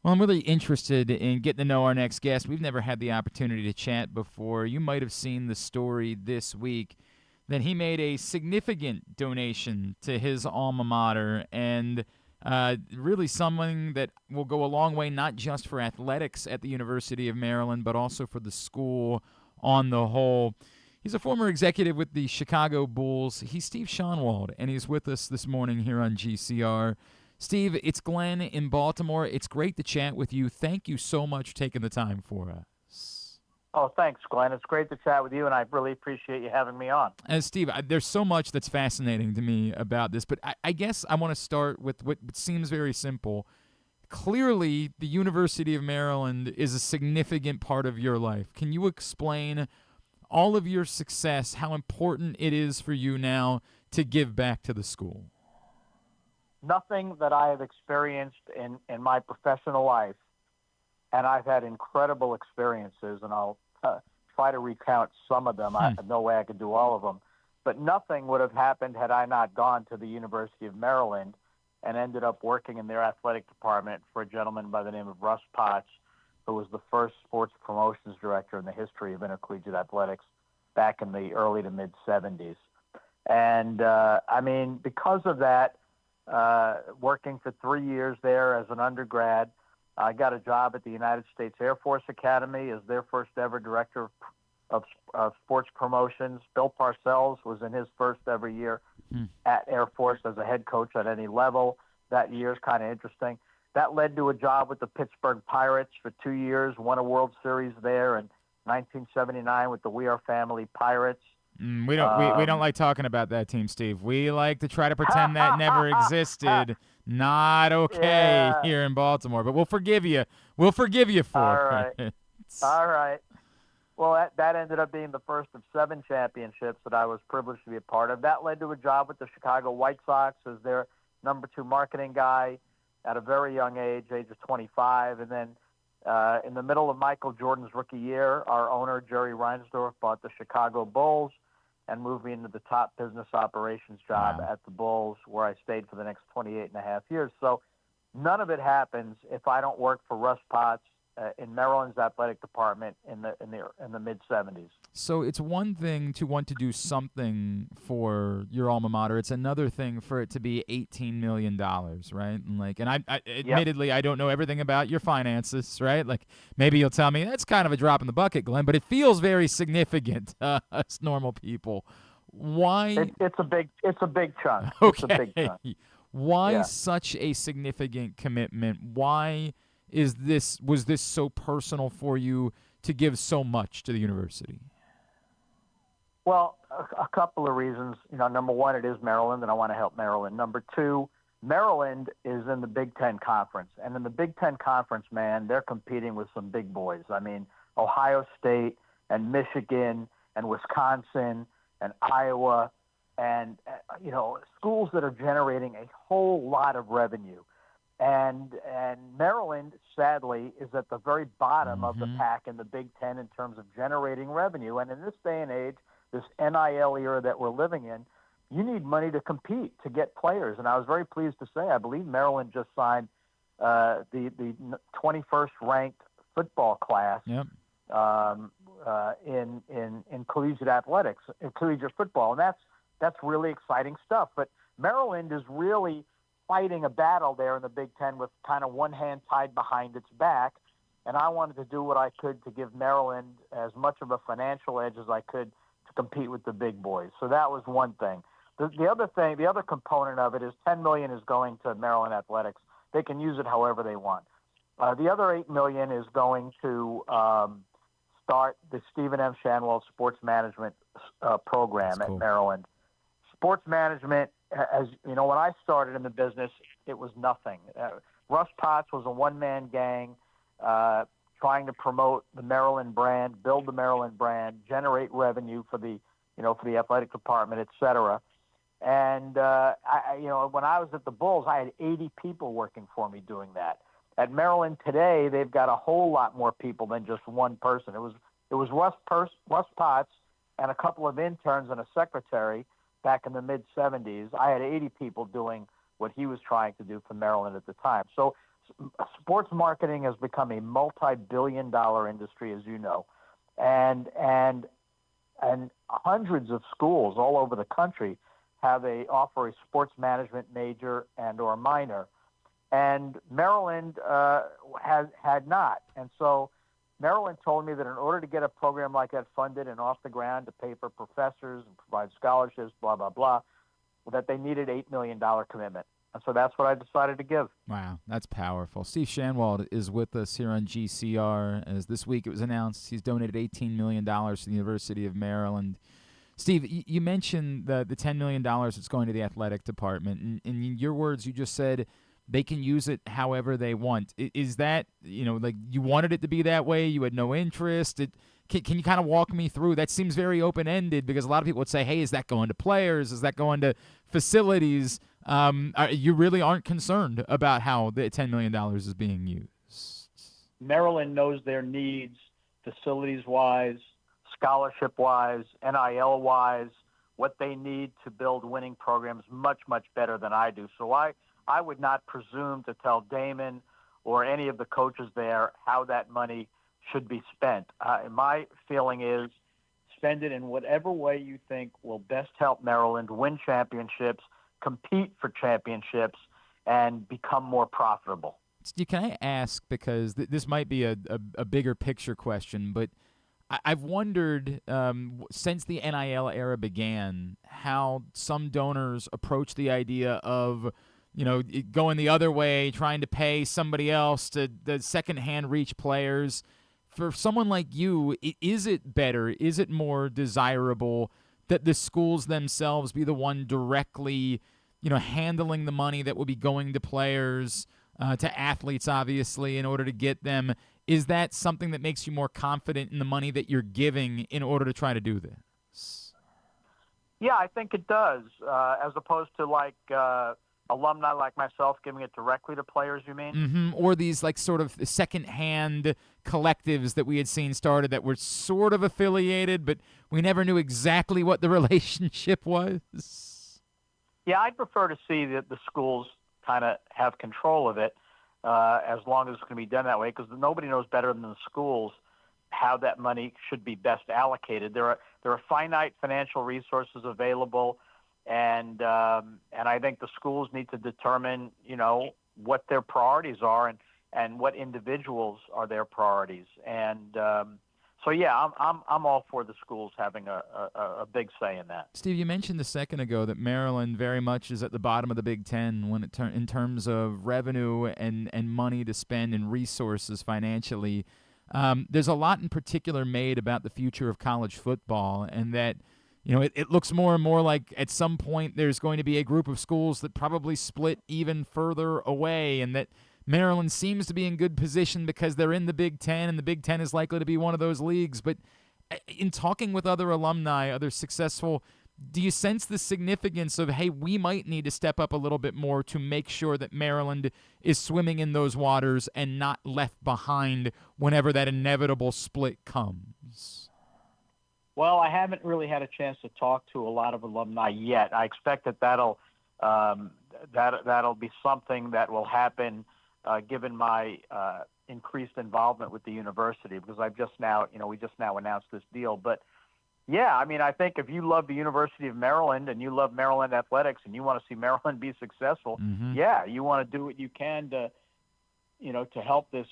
Well, I'm really interested in getting to know our next guest. We've never had the opportunity to chat before. You might have seen the story this week that he made a significant donation to his alma mater, and really something that will go a long way, not just for athletics at the University of Maryland, but also for the school on the whole. He's a former executive with the Chicago Bulls. He's Steve Schanwald, and he's with us this morning here on GCR. Steve, it's Glenn in Baltimore. It's great to chat with you. Thank you so much for taking the time for us. Oh, thanks, Glenn. It's great to chat with you, and I really appreciate you having me on. Steve, there's so much that's fascinating to me about this, but I guess I want to start with what seems very simple. Clearly, the University of Maryland is a significant part of your life. Can you explain all of your success, how important it is for you now to give back to the school? Nothing that I have experienced in my professional life, and I've had incredible experiences, and I'll try to recount some of them. I have no way I could do all of them, but nothing would have happened had I not gone to the University of Maryland and ended up working in their athletic department for a gentleman by the name of Russ Potts, who was the first sports promotions director in the history of intercollegiate athletics back in the early to mid 70s. And I mean, because of that, working for 3 years there as an undergrad, I got a job at the United States Air Force Academy as their first ever director of sports promotions. Bill Parcells was in his first ever year at Air Force as a head coach at any level. That year is kind of interesting. That led to a job with the Pittsburgh Pirates for 2 years, won a World Series there in 1979 with the We Are Family Pirates. We don't like talking about that team, Steve. We like to try to pretend that never existed. Not okay Yeah. here in Baltimore, but we'll forgive you. We'll forgive you for All right. it. All right. Well, that ended up being the first of 7 championships that I was privileged to be a part of. That led to a job with the Chicago White Sox as their number 2 marketing guy at a very young age of 25. And then in the middle of Michael Jordan's rookie year, our owner, Jerry Reinsdorf, bought the Chicago Bulls and moved me into the top business operations job at the Bulls, where I stayed for the next 28 and a half years. So none of it happens if I don't work for Russ Potts in Maryland's athletic department in the mid 70s. So it's one thing to want to do something for your alma mater. It's another thing for it to be $18 million, right? And I admittedly, I don't know everything about your finances, right? Like maybe you'll tell me that's kind of a drop in the bucket, Glenn, but it feels very significant to us normal people. Why? It's a big chunk. Okay. It's a big chunk. Why such a significant commitment? Why was this so personal for you to give so much to the university? Well, a couple of reasons. Number one, it is Maryland, and I want to help Maryland. Number two, Maryland is in the Big Ten Conference. And in the Big Ten Conference, man, they're competing with some big boys. I mean, Ohio State and Michigan and Wisconsin and Iowa and, schools that are generating a whole lot of revenue. And Maryland, sadly, is at the very bottom of the pack in the Big Ten in terms of generating revenue. And in this day and age, this NIL era that we're living in, you need money to compete, to get players. And I was very pleased to say, I believe Maryland just signed the 21st ranked football class in collegiate athletics, in collegiate football. And that's really exciting stuff. But Maryland is really fighting a battle there in the Big Ten with kind of one hand tied behind its back. And I wanted to do what I could to give Maryland as much of a financial edge as I could to compete with the big boys. So that was one thing. The other component of it is $10 million is going to Maryland athletics. They can use it however they want. The other $8 million is going to start the Stephen M. Schanwald Sports Management program at Maryland. Sports management, as you know, when I started in the business, it was nothing. Russ Potts was a one-man gang trying to promote the Maryland brand, build the Maryland brand, generate revenue for the athletic department, et cetera. And when I was at the Bulls, I had 80 people working for me doing that. At Maryland today, they've got a whole lot more people than just one person. It was Russ Potts and a couple of interns and a secretary back in the mid-'70s. I had 80 people doing what he was trying to do for Maryland at the time. So Sports marketing has become a multi-billion-dollar industry, as you know, and hundreds of schools all over the country offer a sports management major and or minor, and Maryland had not. And so Maryland told me that in order to get a program like that funded and off the ground, to pay for professors and provide scholarships, blah, blah, blah, that they needed $8 million commitment. And so that's what I decided to give. Wow, that's powerful. Steve Schanwald is with us here on GCR. As this week it was announced, he's donated $18 million to the University of Maryland. Steve, you mentioned the $10 million that's going to the athletic department. And in your words, you just said they can use it however they want. Is that, like you wanted it to be that way? You had no interest? Can you kind of walk me through? That seems very open-ended because a lot of people would say, hey, is that going to players? Is that going to facilities? You really aren't concerned about how the $10 million is being used. Maryland knows their needs facilities-wise, scholarship-wise, NIL-wise, what they need to build winning programs much, much better than I do. So I would not presume to tell Damon or any of the coaches there how that money should be spent. My feeling is spend it in whatever way you think will best help Maryland win championships, compete for championships, and become more profitable. Steve, can I ask, because this might be a bigger picture question, but I've wondered since the NIL era began how some donors approach the idea of going the other way, trying to pay somebody else to the secondhand reach players. For someone like you, is it better? Is it more desirable that the schools themselves be the one directly, handling the money that will be going to players, to athletes, obviously, in order to get them? Is that something that makes you more confident in the money that you're giving in order to try to do this? Yeah, I think it does, as opposed to like alumni like myself giving it directly to players, you mean? Mm-hmm. Or these like sort of second-hand collectives that we had seen started that were sort of affiliated, but we never knew exactly what the relationship was. Yeah, I'd prefer to see that the schools kind of have control of it, as long as it's going to be done that way, because nobody knows better than the schools how that money should be best allocated. There are finite financial resources available, and I think the schools need to determine, what their priorities are and what individuals are their priorities. And so, yeah, I'm all for the schools having a big say in that. Steve, you mentioned a second ago that Maryland very much is at the bottom of the Big Ten when in terms of revenue and money to spend and resources financially. There's a lot in particular made about the future of college football, and that it looks more and more like at some point there's going to be a group of schools that probably split even further away, and that Maryland seems to be in good position because they're in the Big Ten, and the Big Ten is likely to be one of those leagues. But in talking with other alumni, other successful, do you sense the significance of, hey, we might need to step up a little bit more to make sure that Maryland is swimming in those waters and not left behind whenever that inevitable split comes? Well, I haven't really had a chance to talk to a lot of alumni yet. I expect that'll be something that will happen given my increased involvement with the university, because we just now announced this deal. But yeah, I mean, I think if you love the University of Maryland and you love Maryland athletics and you want to see Maryland be successful, yeah, you want to do what you can to help this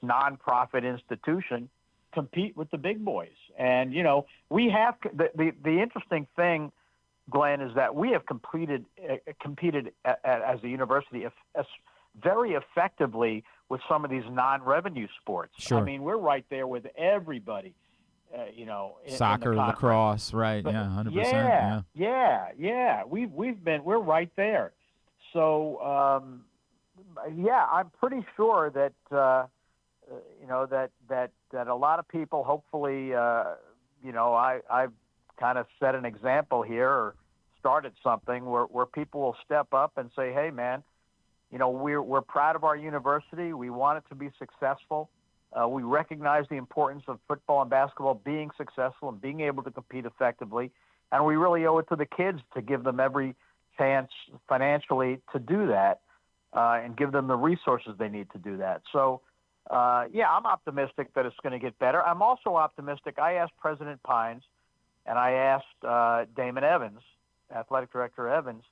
nonprofit institution compete with the big boys. And we have the interesting thing, Glenn, is that we have competed as a university very effectively with some of these non-revenue sports. Sure. I mean, we're right there with everybody. Soccer, in lacrosse, right? But 100%. Yeah. We're right there. So I'm pretty sure that that a lot of people, hopefully, I've kind of set an example here or started something where people will step up and say, hey, man, we're proud of our university. We want it to be successful. We recognize the importance of football and basketball being successful and being able to compete effectively. And we really owe it to the kids to give them every chance financially to do that. and give them the resources they need to do that. So, yeah, I'm optimistic that it's going to get better. I'm also optimistic. I asked President Pines and I asked Damon Evans, Athletic Director Evans,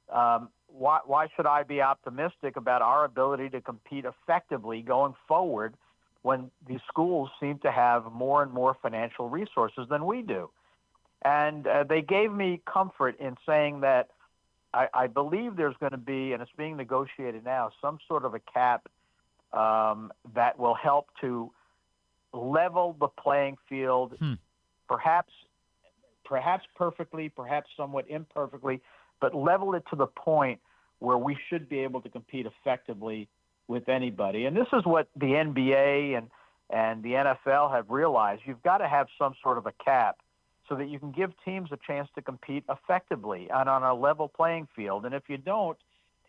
why should I be optimistic about our ability to compete effectively going forward when these schools seem to have more and more financial resources than we do? And they gave me comfort in saying that I believe there's going to be, and it's being negotiated now, some sort of a cap that will help to level the playing field, perhaps perfectly, perhaps somewhat imperfectly, but level it to the point where we should be able to compete effectively with anybody. And this is what the NBA and the NFL have realized. You've got to have some sort of a cap so that you can give teams a chance to compete effectively and on a level playing field. And if you don't,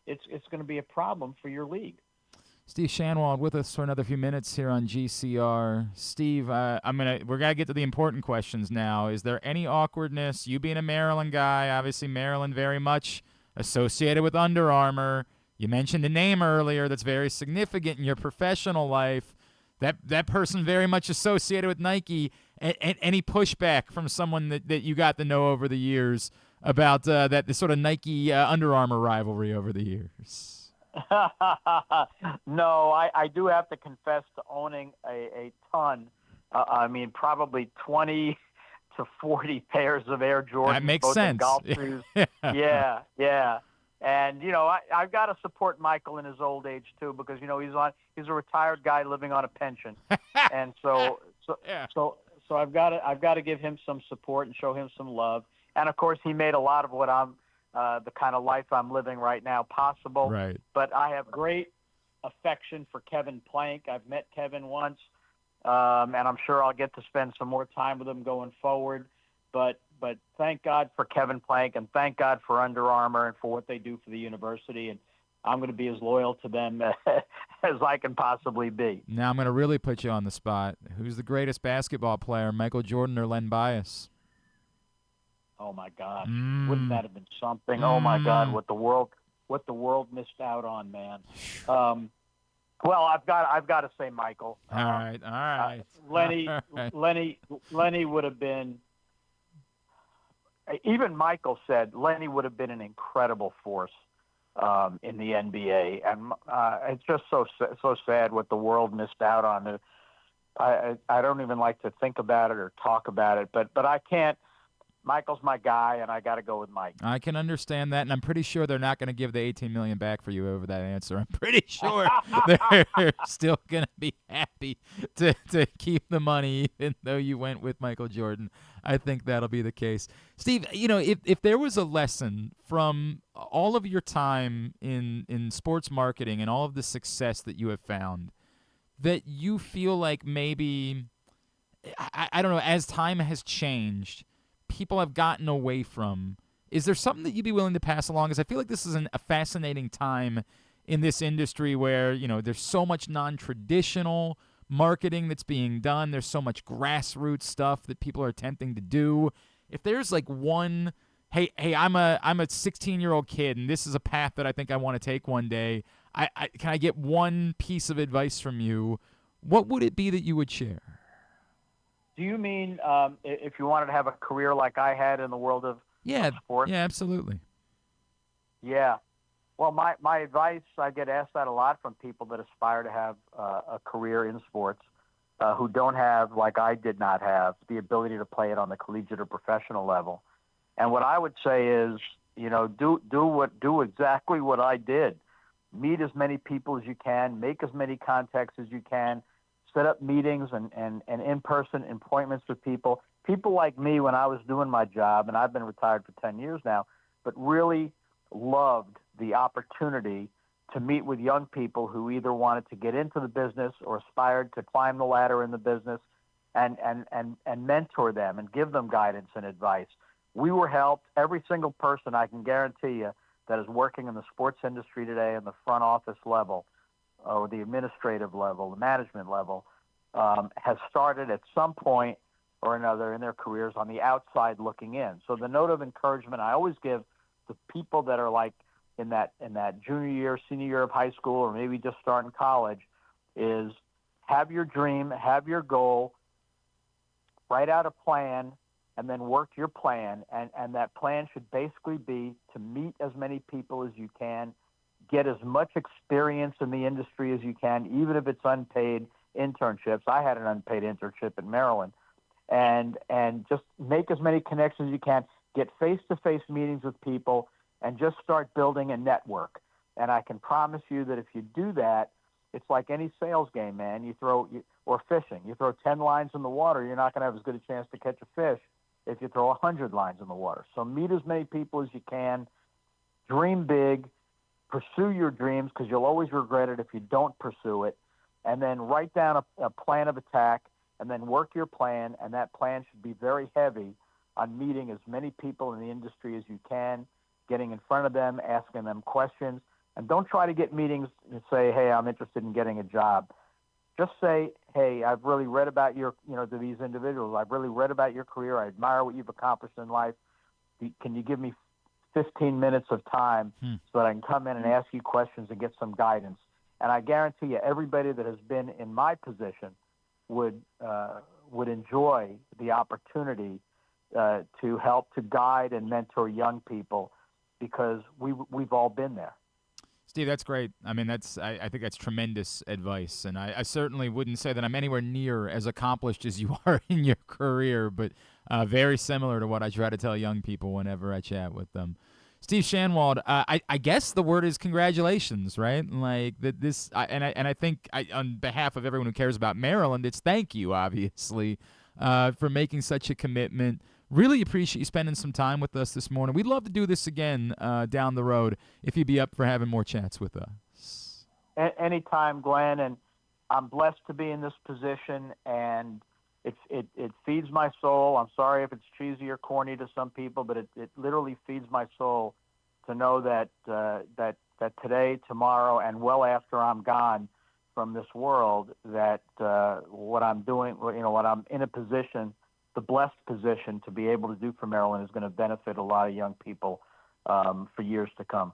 it's going to be a problem for your league. Steve Schanwald with us for another few minutes here on GCR. Steve, we're gonna get to the important questions now. Is there any awkwardness? You being a Maryland guy, obviously Maryland very much associated with Under Armour. You mentioned a name earlier that's very significant in your professional life. That person very much associated with Nike. Any pushback from someone that you got to know over the years about this sort of Nike Under Armour rivalry over the years? No, I do have to confess to owning a ton. Probably 20 to 40 pairs of Air Jordans. That makes both sense. In golf shoes. Yeah. And I've got to support Michael in his old age too, because he's a retired guy living on a pension, and so I've got to give him some support and show him some love. And of course, he made a lot of what I'm. The kind of life I'm living right now possible. Right. But I have great affection for Kevin Plank. I've met Kevin once, and I'm sure I'll get to spend some more time with him going forward. But thank God for Kevin Plank, and thank God for Under Armour and for what they do for the university. And I'm going to be as loyal to them as I can possibly be. Now I'm going to really put you on the spot. Who's the greatest basketball player, Michael Jordan or Len Bias? Oh my gosh, wouldn't that have been something? Oh my God, what the world missed out on, man. Well, I've got to say Michael. All right. Lenny would have been. Even Michael said Lenny would have been an incredible force in the NBA, and it's just so sad what the world missed out on. I don't even like to think about it or talk about it, but I can't. Michael's my guy, and I got to go with Mike. I can understand that, and I'm pretty sure they're not going to give the $18 million back for you over that answer. I'm pretty sure they're still going to be happy to keep the money, even though you went with Michael Jordan. I think that'll be the case. Steve, if there was a lesson from all of your time in sports marketing and all of the success that you have found that you feel like maybe, I don't know, as time has changed, people have gotten away from, is there something that you'd be willing to pass along? Because I feel like this is a fascinating time in this industry where, there's so much non-traditional marketing that's being done. There's so much grassroots stuff that people are attempting to do. If there's like one, hey, I'm a 16-year-old kid, and this is a path that I think I want to take one day. Can I get one piece of advice from you? What would it be that you would share? Do you mean if you wanted to have a career like I had in the world of sports? Yeah, absolutely. Yeah. Well, my advice, I get asked that a lot from people that aspire to have a career in sports who don't have, like I did not have, the ability to play it on the collegiate or professional level. And what I would say is, do exactly what I did. Meet as many people as you can, make as many contacts as you can, set up meetings and in-person appointments with people. People like me when I was doing my job, and I've been retired for 10 years now, but really loved the opportunity to meet with young people who either wanted to get into the business or aspired to climb the ladder in the business and mentor them and give them guidance and advice. We were helped. Every single person, I can guarantee you, that is working in the sports industry today in the front office level or the administrative level, the management level, has started at some point or another in their careers on the outside looking in. So the note of encouragement I always give to people that are like in that junior year, senior year of high school, or maybe just starting college, is have your dream, have your goal, write out a plan, and then work your plan. And that plan should basically be to meet as many people as you can, get as much experience in the industry as you can, even if it's unpaid internships. I had an unpaid internship at Maryland. And just make as many connections as you can, get face-to-face meetings with people, and just start building a network. And I can promise you that if you do that, it's like any sales game, man. Or fishing. You throw 10 lines in the water, you're not going to have as good a chance to catch a fish if you throw 100 lines in the water. So meet as many people as you can, dream big, pursue your dreams, because you'll always regret it if you don't pursue it, and then write down a plan of attack, and then work your plan, and that plan should be very heavy on meeting as many people in the industry as you can, getting in front of them, asking them questions, and don't try to get meetings and say, hey, I'm interested in getting a job. Just say, hey, I've really read about to these individuals, I've really read about your career, I admire what you've accomplished in life. Can you give me 15 minutes of time so that I can come in and ask you questions and get some guidance? And I guarantee you, everybody that has been in my position would enjoy the opportunity to help to guide and mentor young people, because we've all been there. Steve, that's great. I mean, I think that's tremendous advice, and I certainly wouldn't say that I'm anywhere near as accomplished as you are in your career, but very similar to what I try to tell young people whenever I chat with them. Steve Schanwald, I guess the word is congratulations, right? Like that. I think on behalf of everyone who cares about Maryland, it's thank you, obviously, for making such a commitment. Really appreciate you spending some time with us this morning. We'd love to do this again down the road if you'd be up for having more chats with us. Anytime, Glenn. And I'm blessed to be in this position, and it feeds my soul. I'm sorry if it's cheesy or corny to some people, but it literally feeds my soul to know that today, tomorrow, and well after I'm gone from this world, that what I'm doing, what I'm in a position, the blessed position to be able to do for Maryland, is going to benefit a lot of young people for years to come.